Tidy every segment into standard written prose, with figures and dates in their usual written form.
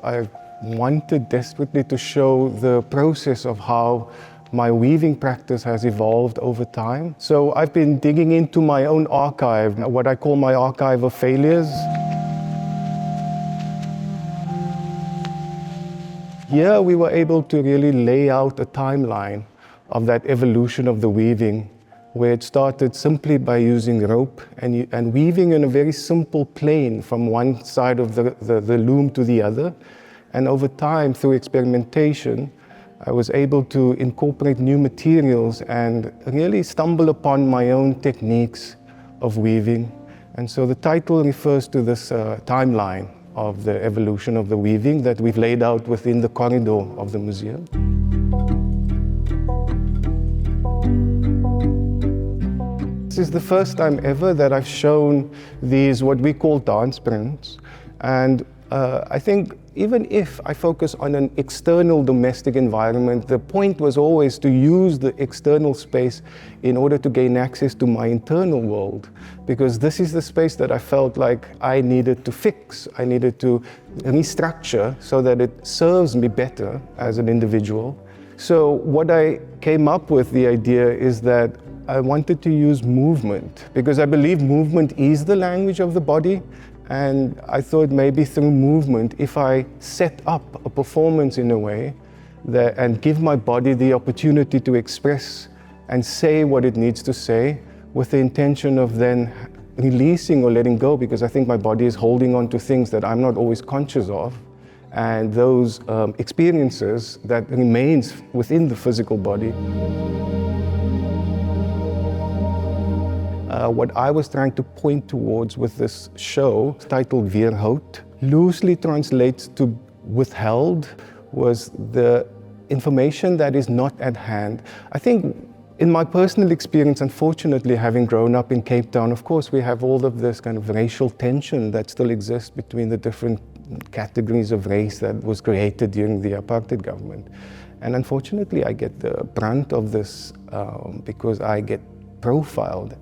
I wanted desperately to show the process of how my weaving practice has evolved over time. So I've been digging into my own archive, what I call my archive of failures. Here we were able to really lay out a timeline of that evolution of the weaving, where it started simply by using rope and weaving in a very simple plane from one side of the loom to the other. And over time, through experimentation, I was able to incorporate new materials and really stumble upon my own techniques of weaving. And so the title refers to this timeline of the evolution of the weaving that we've laid out within the corridor of the museum. This is the first time ever that I've shown these, what we call dance prints. And I think even if I focus on an external domestic environment, the point was always to use the external space in order to gain access to my internal world, because this is the space that I felt like I needed to fix, I needed to restructure so that it serves me better as an individual. So what I came up with, the idea is that I wanted to use movement, because I believe movement is the language of the body. And I thought maybe through movement, if I set up a performance in a way and give my body the opportunity to express and say what it needs to say, with the intention of then releasing or letting go, because I think my body is holding on to things that I'm not always conscious of, and those experiences that remains within the physical body. What I was trying to point towards with this show, titled Weerhoud, loosely translates to withheld, was the information that is not at hand. I think in my personal experience, unfortunately, having grown up in Cape Town, of course, we have all of this kind of racial tension that still exists between the different categories of race that was created during the apartheid government. And unfortunately, I get the brunt of this because I get profiled.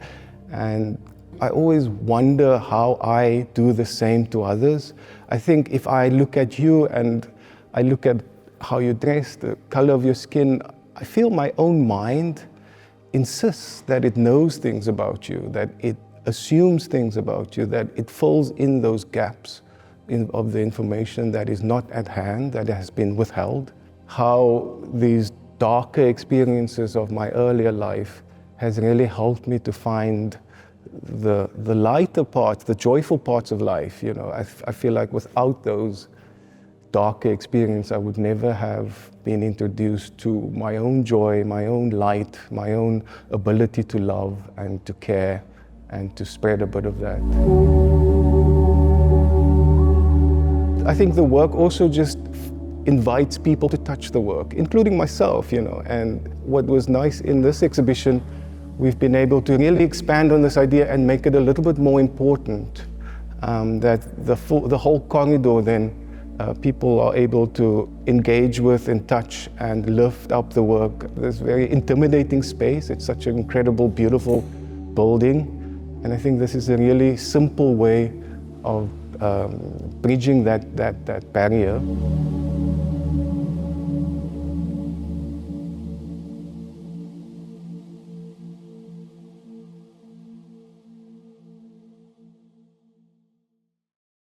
And I always wonder how I do the same to others. I think if I look at you and I look at how you dress, the color of your skin, I feel my own mind insists that it knows things about you, that it assumes things about you, that it fills in those gaps of the information that is not at hand, that has been withheld. How these darker experiences of my earlier life has really helped me to find the lighter parts, the joyful parts of life. You know, I feel like without those darker experiences, I would never have been introduced to my own joy, my own light, my own ability to love and to care and to spread a bit of that. I think the work also just invites people to touch the work, including myself, you know. And what was nice in this exhibition, we've been able to really expand on this idea and make it a little bit more important, that the whole corridor then people are able to engage with and touch and lift up the work. This very intimidating space, it's such an incredible, beautiful building. And I think this is a really simple way of bridging that barrier.